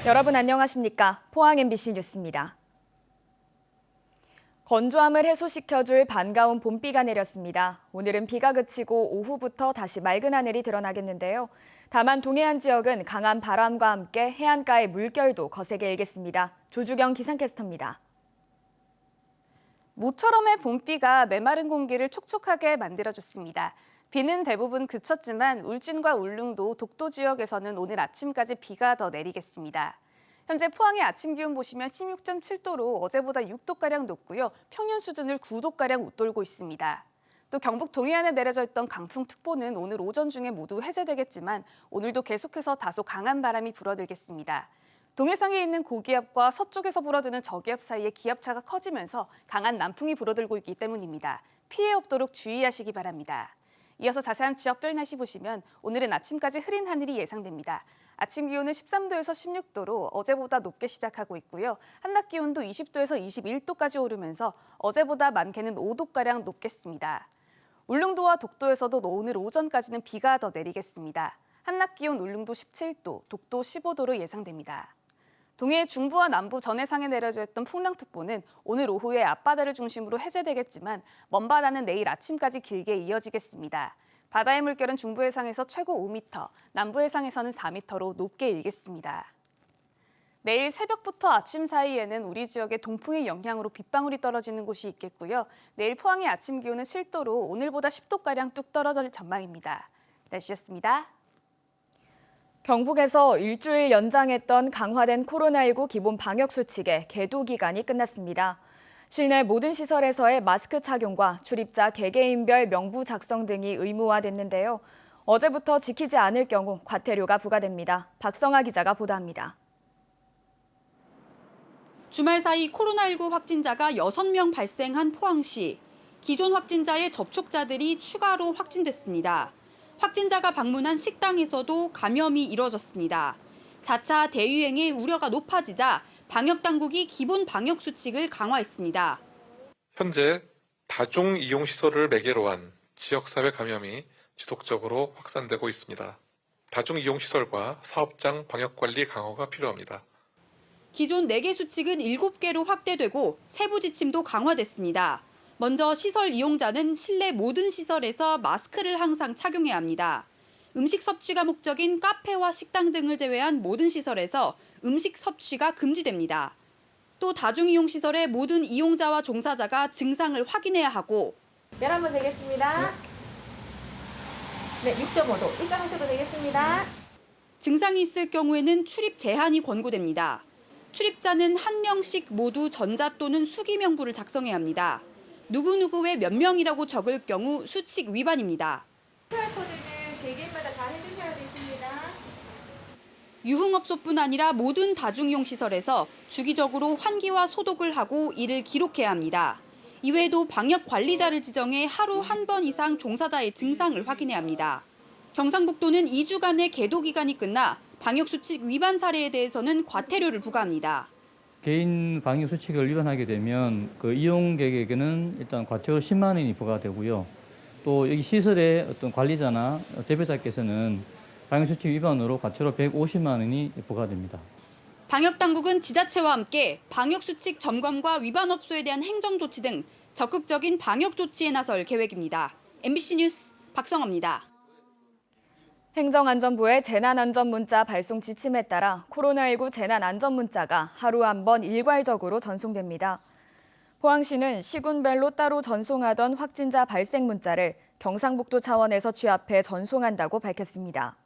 여러분 안녕하십니까? 포항 MBC 뉴스입니다. 건조함을 해소시켜줄 반가운 봄비가 내렸습니다. 오늘은 비가 그치고 오후부터 다시 맑은 하늘이 드러나겠는데요. 다만 동해안 지역은 강한 바람과 함께 해안가의 물결도 거세게 일겠습니다. 조주경 기상캐스터입니다. 모처럼의 봄비가 메마른 공기를 촉촉하게 만들어줬습니다. 비는 대부분 그쳤지만 울진과 울릉도, 독도 지역에서는 오늘 아침까지 비가 더 내리겠습니다. 현재 포항의 아침 기온 보시면 16.7도로 어제보다 6도가량 높고요. 평년 수준을 9도가량 웃돌고 있습니다. 또 경북 동해안에 내려져 있던 강풍특보는 오늘 오전 중에 모두 해제되겠지만 오늘도 계속해서 다소 강한 바람이 불어들겠습니다. 동해상에 있는 고기압과 서쪽에서 불어드는 저기압 사이에 기압차가 커지면서 강한 남풍이 불어들고 있기 때문입니다. 피해 없도록 주의하시기 바랍니다. 이어서 자세한 지역별 날씨 보시면 오늘은 아침까지 흐린 하늘이 예상됩니다. 아침 기온은 13도에서 16도로 어제보다 높게 시작하고 있고요. 한낮 기온도 20도에서 21도까지 오르면서 어제보다 많게는 5도가량 높겠습니다. 울릉도와 독도에서도 오늘 오전까지는 비가 더 내리겠습니다. 한낮 기온 울릉도 17도, 독도 15도로 예상됩니다. 동해 중부와 남부 전해상에 내려져 있던 풍랑특보는 오늘 오후에 앞바다를 중심으로 해제되겠지만 먼바다는 내일 아침까지 길게 이어지겠습니다. 바다의 물결은 중부 해상에서 최고 5m, 남부 해상에서는 4m로 높게 일겠습니다. 내일 새벽부터 아침 사이에는 우리 지역에 동풍의 영향으로 빗방울이 떨어지는 곳이 있겠고요. 내일 포항의 아침 기온은 7도로 오늘보다 10도가량 뚝 떨어질 전망입니다. 날씨였습니다. 경북에서 일주일 연장했던 강화된 코로나19 기본 방역수칙의 계도 기간이 끝났습니다. 실내 모든 시설에서의 마스크 착용과 출입자 개개인별 명부 작성 등이 의무화됐는데요. 어제부터 지키지 않을 경우 과태료가 부과됩니다. 박성아 기자가 보도합니다. 주말 사이 코로나19 확진자가 6명 발생한 포항시. 기존 확진자의 접촉자들이 추가로 확진됐습니다. 확진자가 방문한 식당에서도 감염이 이뤄졌습니다. 4차 대유행의 우려가 높아지자 방역당국이 기본 방역수칙을 강화했습니다. 현재 다중이용시설을 매개로 한 지역사회 감염이 지속적으로 확산되고 있습니다. 다중이용시설과 사업장 방역관리 강화가 필요합니다. 기존 4개 수칙은 7개로 확대되고 세부 지침도 강화됐습니다. 먼저 시설 이용자는 실내 모든 시설에서 마스크를 항상 착용해야 합니다. 음식 섭취가 목적인 카페와 식당 등을 제외한 모든 시설에서 음식 섭취가 금지됩니다. 또 다중이용시설의 모든 이용자와 종사자가 증상을 확인해야 하고 열 한번 재겠습니다. 네, 6.5도 입장하셔도 되겠습니다. 증상이 있을 경우에는 출입 제한이 권고됩니다. 출입자는 1명씩 모두 전자 또는 수기 명부를 작성해야 합니다. 누구누구의 몇 명이라고 적을 경우 수칙 위반입니다. QR코드는 개개인마다 다 해주셔야 되십니다. 유흥업소뿐 아니라 모든 다중이용 시설에서 주기적으로 환기와 소독을 하고 이를 기록해야 합니다. 이외에도 방역 관리자를 지정해 하루 한 번 이상 종사자의 증상을 확인해야 합니다. 경상북도는 2주간의 계도 기간이 끝나 방역수칙 위반 사례에 대해서는 과태료를 부과합니다. 개인 방역 수칙을 위반하게 되면 그 이용객에게는 일단 과태료 10만 원이 부과되고요. 또 여기 시설의 어떤 관리자나 대표자께서는 방역 수칙 위반으로 과태료 150만 원이 부과됩니다. 방역 당국은 지자체와 함께 방역 수칙 점검과 위반 업소에 대한 행정 조치 등 적극적인 방역 조치에 나설 계획입니다. MBC 뉴스 박성아입니다. 행정안전부의 재난안전문자 발송 지침에 따라 코로나19 재난안전문자가 하루 한 번 일괄적으로 전송됩니다. 포항시는 시군별로 따로 전송하던 확진자 발생 문자를 경상북도 차원에서 취합해 전송한다고 밝혔습니다.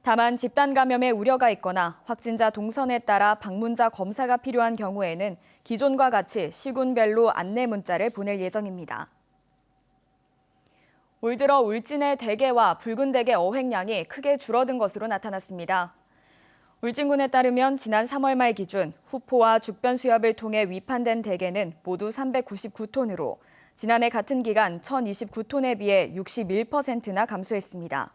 다만 집단 감염의 우려가 있거나 확진자 동선에 따라 방문자 검사가 필요한 경우에는 기존과 같이 시군별로 안내 문자를 보낼 예정입니다. 올 들어 울진의 대게와 붉은 대게 어획량이 크게 줄어든 것으로 나타났습니다. 울진군에 따르면 지난 3월 말 기준 후포와 죽변 수협을 통해 위판된 대게는 모두 399톤으로 지난해 같은 기간 1,029톤에 비해 61%나 감소했습니다.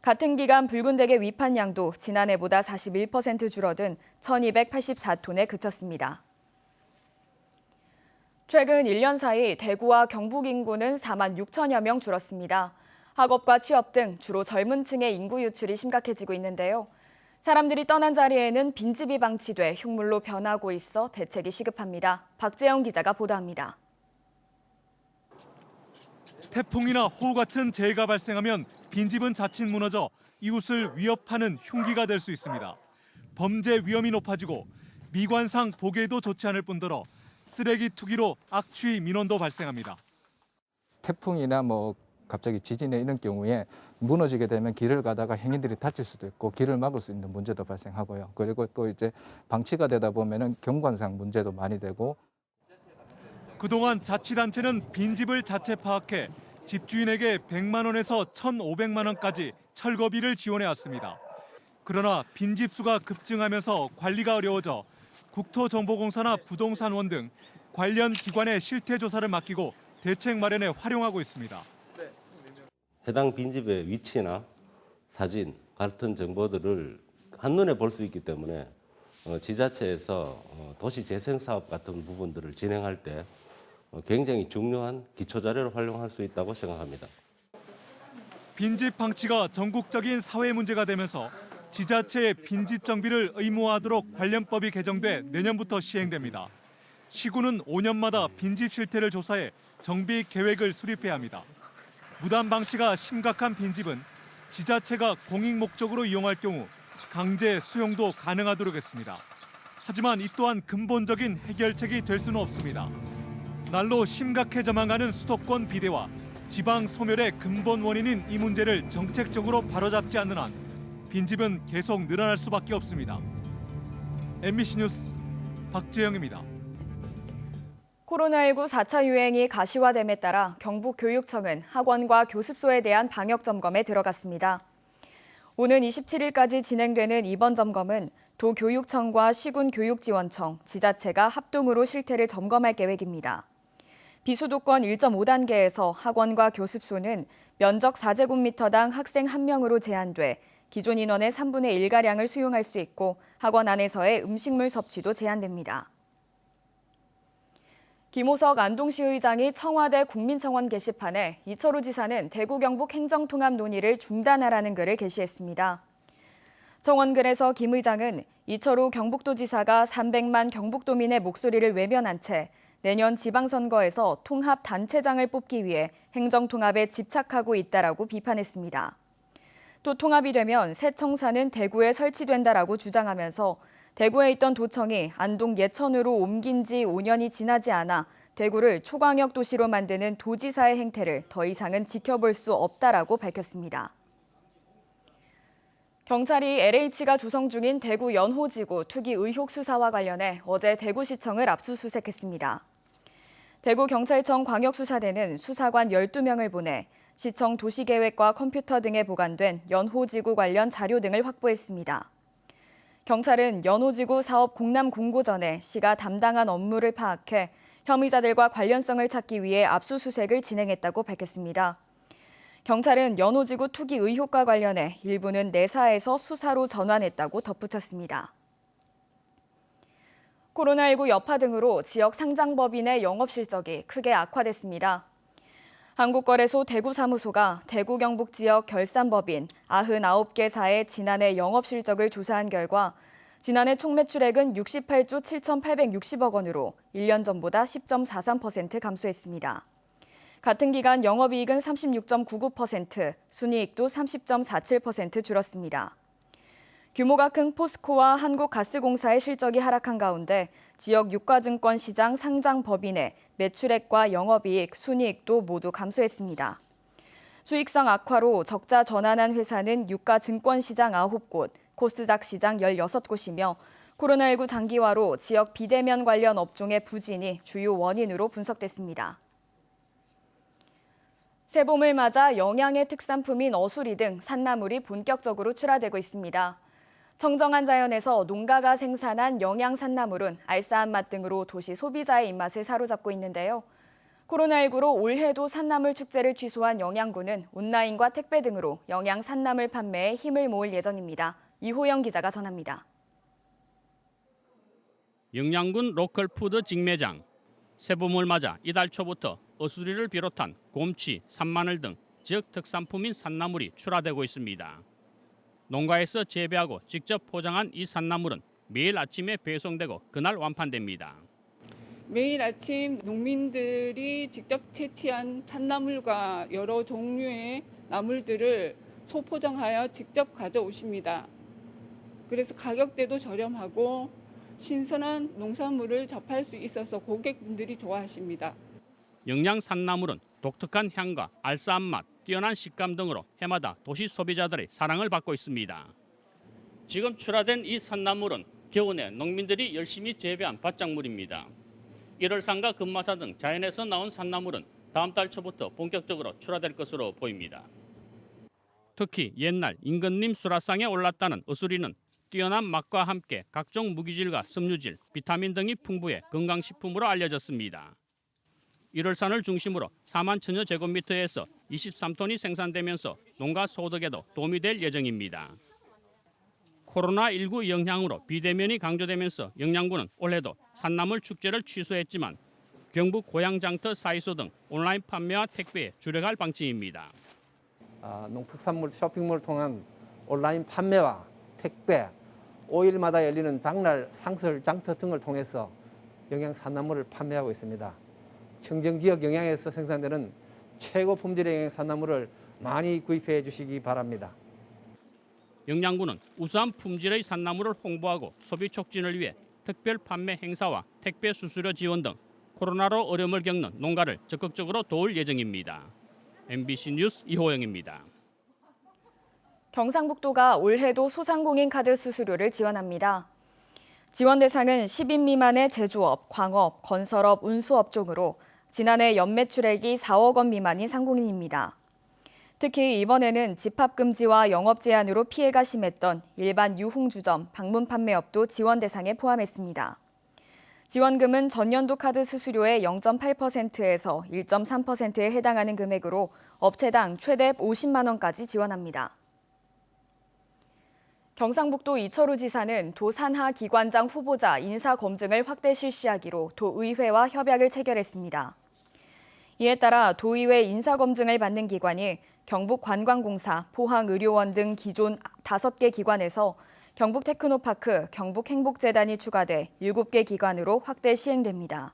같은 기간 붉은 대게 위판량도 지난해보다 41% 줄어든 1,284톤에 그쳤습니다. 최근 1년 사이 대구와 경북 인구는 4만 6천여 명 줄었습니다. 학업과 취업 등 주로 젊은 층의 인구 유출이 심각해지고 있는데요. 사람들이 떠난 자리에는 빈집이 방치돼 흉물로 변하고 있어 대책이 시급합니다. 박재영 기자가 보도합니다. 태풍이나 호우 같은 재해가 발생하면 빈집은 자칫 무너져 이웃을 위협하는 흉기가 될 수 있습니다. 범죄 위험이 높아지고 미관상 보기에도 좋지 않을 뿐더러 쓰레기 투기로 악취 민원도 발생합니다. 태풍이나 갑자기 지진에 이런 경우에 무너지게 되면 길을 가다가 행인들이 다칠 수도 있고 길을 막을 수 있는 문제도 발생하고요. 그리고 또 이제 방치가 되다 보면은 경관상 문제도 많이 되고. 그동안 자치단체는 빈집을 자체 파악해 집주인에게 100만 원에서 1,500만 원까지 철거비를 지원해 왔습니다. 그러나 빈집 수가 급증하면서 관리가 어려워져 국토정보공사나 부동산원 등 관련 기관에 실태 조사를 맡기고 대책 마련에 활용하고 있습니다. 해당 빈집의 위치나 사진 같은 정보들을 한눈에 볼 수 있기 때문에 지자체에서 도시재생사업 같은 부분들을 진행할 때 굉장히 중요한 기초자료로 활용할 수 있다고 생각합니다. 빈집 방치가 전국적인 사회 문제가 되면서 지자체의 빈집 정비를 의무화하도록 관련법이 개정돼 내년부터 시행됩니다. 시군은 5년마다 빈집 실태를 조사해 정비 계획을 수립해야 합니다. 무단 방치가 심각한 빈집은 지자체가 공익 목적으로 이용할 경우 강제 수용도 가능하도록 했습니다. 하지만 이 또한 근본적인 해결책이 될 수는 없습니다. 날로 심각해져만 가는 수도권 비대와 지방 소멸의 근본 원인인 이 문제를 정책적으로 바로잡지 않는 한 빈집은 계속 늘어날 수밖에 없습니다. MBC 뉴스 박재영입니다. 코로나19 4차 유행이 가시화됨에 따라 경북교육청은 학원과 교습소에 대한 방역 점검에 들어갔습니다. 오는 27일까지 진행되는 이번 점검은 도교육청과 시군교육지원청, 지자체가 합동으로 실태를 점검할 계획입니다. 비수도권 1.5단계에서 학원과 교습소는 면적 4제곱미터당 학생 1명으로 제한돼 기존 인원의 3분의 1가량을 수용할 수 있고 학원 안에서의 음식물 섭취도 제한됩니다. 김호석 안동시 의장이 청와대 국민청원 게시판에 이철우 지사는 대구 경북 행정통합 논의를 중단하라는 글을 게시했습니다. 청원글에서 김 의장은 이철우 경북도지사가 300만 경북도민의 목소리를 외면한 채 내년 지방선거에서 통합단체장을 뽑기 위해 행정통합에 집착하고 있다라고 비판했습니다. 또 통합이 되면 새 청사는 대구에 설치된다라고 주장하면서 대구에 있던 도청이 안동 예천으로 옮긴 지 5년이 지나지 않아 대구를 초광역 도시로 만드는 도지사의 행태를 더 이상은 지켜볼 수 없다라고 밝혔습니다. 경찰이 LH가 조성 중인 대구 연호지구 투기 의혹 수사와 관련해 어제 대구시청을 압수수색했습니다. 대구경찰청 광역수사대는 수사관 12명을 보내 시청 도시계획과 컴퓨터 등에 보관된 연호지구 관련 자료 등을 확보했습니다. 경찰은 연호지구 사업 공람 공고 전에 시가 담당한 업무를 파악해 혐의자들과 관련성을 찾기 위해 압수수색을 진행했다고 밝혔습니다. 경찰은 연호지구 투기 의혹과 관련해 일부는 내사에서 수사로 전환했다고 덧붙였습니다. 코로나19 여파 등으로 지역 상장법인의 영업 실적이 크게 악화됐습니다. 한국거래소 대구사무소가 대구 경북 지역 결산법인 99개사의 지난해 영업 실적을 조사한 결과 지난해 총 매출액은 68조 7,860억 원으로 1년 전보다 10.43% 감소했습니다. 같은 기간 영업이익은 36.99%, 순이익도 30.47% 줄었습니다. 규모가 큰 포스코와 한국가스공사의 실적이 하락한 가운데 지역 유가증권 시장 상장 법인의 매출액과 영업이익, 순이익도 모두 감소했습니다. 수익성 악화로 적자 전환한 회사는 유가증권 시장 9곳, 코스닥 시장 16곳이며 코로나19 장기화로 지역 비대면 관련 업종의 부진이 주요 원인으로 분석됐습니다. 새봄을 맞아 영양의 특산품인 어수리 등 산나물이 본격적으로 출하되고 있습니다. 청정한 자연에서 농가가 생산한 영양 산나물은 알싸한 맛 등으로 도시 소비자의 입맛을 사로잡고 있는데요. 코로나19로 올해도 산나물 축제를 취소한 영양군은 온라인과 택배 등으로 영양 산나물 판매에 힘을 모을 예정입니다. 이호영 기자가 전합니다. 영양군 로컬푸드 직매장. 새봄을 맞아 이달 초부터 어수리를 비롯한 곰치, 산마늘 등 지역 특산품인 산나물이 출하되고 있습니다. 농가에서 재배하고 직접 포장한 이 산나물은 매일 아침에 배송되고 그날 완판됩니다. 매일 아침 농민들이 직접 채취한 산나물과 여러 종류의 나물들을 소포장하여 직접 가져오십니다. 그래서 가격대도 저렴하고 신선한 농산물을 접할 수 있어서 고객분들이 좋아하십니다. 영양 산나물은 독특한 향과 알싸한 맛, 뛰어난 식감 등으로 해마다 도시 소비자들의 사랑을 받고 있습니다. 지금 출하된 이 산나물은 겨우내 농민들이 열심히 재배한 밭작물입니다. 1월산과 금마사 등 자연에서 나온 산나물은 다음 달 초부터 본격적으로 출하될 것으로 보입니다. 특히 옛날 임금님 수라상에 올랐다는 어수리는 뛰어난 맛과 함께 각종 무기질과 섬유질, 비타민 등이 풍부해 건강식품으로 알려졌습니다. 1월산을 중심으로 4만 천여 제곱미터에서 23톤이 생산되면서 농가 소득에도 도움이 될 예정입니다. 코로나19 영향으로 비대면이 강조되면서 영양군은 올해도 산나물 축제를 취소했지만 경북 고향장터 사이소 등 온라인 판매와 택배에 주력할 방침입니다. 농특산물 쇼핑몰을 통한 온라인 판매와 택배, 5일마다 열리는 장날 상설 장터 등을 통해서 영양 산나물을 판매하고 있습니다. 청정지역 영양에서 생산되는 최고 품질의 영양 산나물을 많이 구입해 주시기 바랍니다. 영양군은 우수한 품질의 산나물을 홍보하고 소비 촉진을 위해 특별 판매 행사와 택배 수수료 지원 등 코로나로 어려움을 겪는 농가를 적극적으로 도울 예정입니다. MBC 뉴스 이호영입니다. 경상북도가 올해도 소상공인 카드 수수료를 지원합니다. 지원 대상은 10인 미만의 제조업, 광업, 건설업, 운수업종으로 지난해 연매출액이 4억 원 미만인 상공인입니다. 특히 이번에는 집합금지와 영업 제한으로 피해가 심했던 일반 유흥주점, 방문 판매업도 지원 대상에 포함했습니다. 지원금은 전년도 카드 수수료의 0.8%에서 1.3%에 해당하는 금액으로 업체당 최대 50만 원까지 지원합니다. 경상북도 이철우 지사는 도 산하 기관장 후보자 인사 검증을 확대 실시하기로 도의회와 협약을 체결했습니다. 이에 따라 도의회 인사 검증을 받는 기관이 경북관광공사, 포항의료원 등 기존 5개 기관에서 경북테크노파크, 경북행복재단이 추가돼 7개 기관으로 확대 시행됩니다.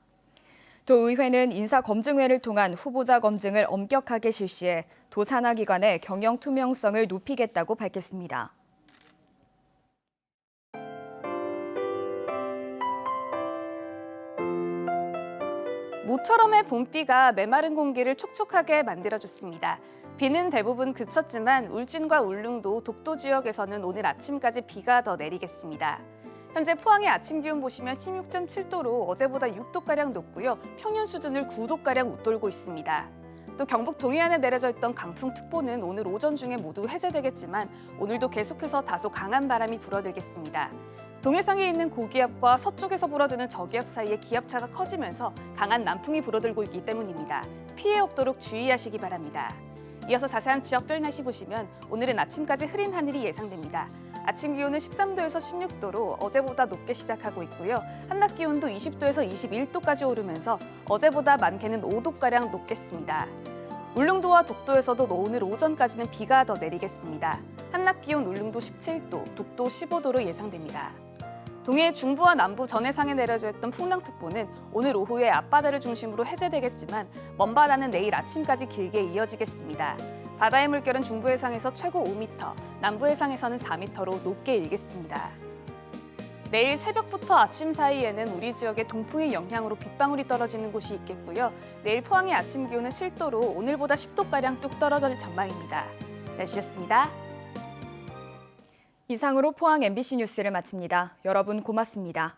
도의회는 인사검증회를 통한 후보자 검증을 엄격하게 실시해 도 산하 기관의 경영 투명성을 높이겠다고 밝혔습니다. 모처럼의 봄비가 메마른 공기를 촉촉하게 만들어줬습니다. 비는 대부분 그쳤지만 울진과 울릉도, 독도 지역에서는 오늘 아침까지 비가 더 내리겠습니다. 현재 포항의 아침 기온 보시면 16.7도로 어제보다 6도가량 높고요. 평년 수준을 9도가량 웃돌고 있습니다. 또 경북 동해안에 내려져 있던 강풍특보는 오늘 오전 중에 모두 해제되겠지만 오늘도 계속해서 다소 강한 바람이 불어들겠습니다. 동해상에 있는 고기압과 서쪽에서 불어드는 저기압 사이에 기압차가 커지면서 강한 남풍이 불어들고 있기 때문입니다. 피해 없도록 주의하시기 바랍니다. 이어서 자세한 지역별 날씨 보시면 오늘은 아침까지 흐린 하늘이 예상됩니다. 아침 기온은 13도에서 16도로 어제보다 높게 시작하고 있고요. 한낮 기온도 20도에서 21도까지 오르면서 어제보다 많게는 5도가량 높겠습니다. 울릉도와 독도에서도 오늘 오전까지는 비가 더 내리겠습니다. 한낮 기온 울릉도 17도, 독도 15도로 예상됩니다. 동해 중부와 남부 전해상에 내려져 있던 풍랑특보는 오늘 오후에 앞바다를 중심으로 해제되겠지만 먼바다는 내일 아침까지 길게 이어지겠습니다. 바다의 물결은 중부 해상에서 최고 5m, 남부 해상에서는 4m로 높게 일겠습니다. 내일 새벽부터 아침 사이에는 우리 지역에 동풍의 영향으로 빗방울이 떨어지는 곳이 있겠고요. 내일 포항의 아침 기온은 7도로 오늘보다 10도가량 뚝 떨어질 전망입니다. 날씨였습니다. 이상으로 포항 MBC 뉴스를 마칩니다. 여러분 고맙습니다.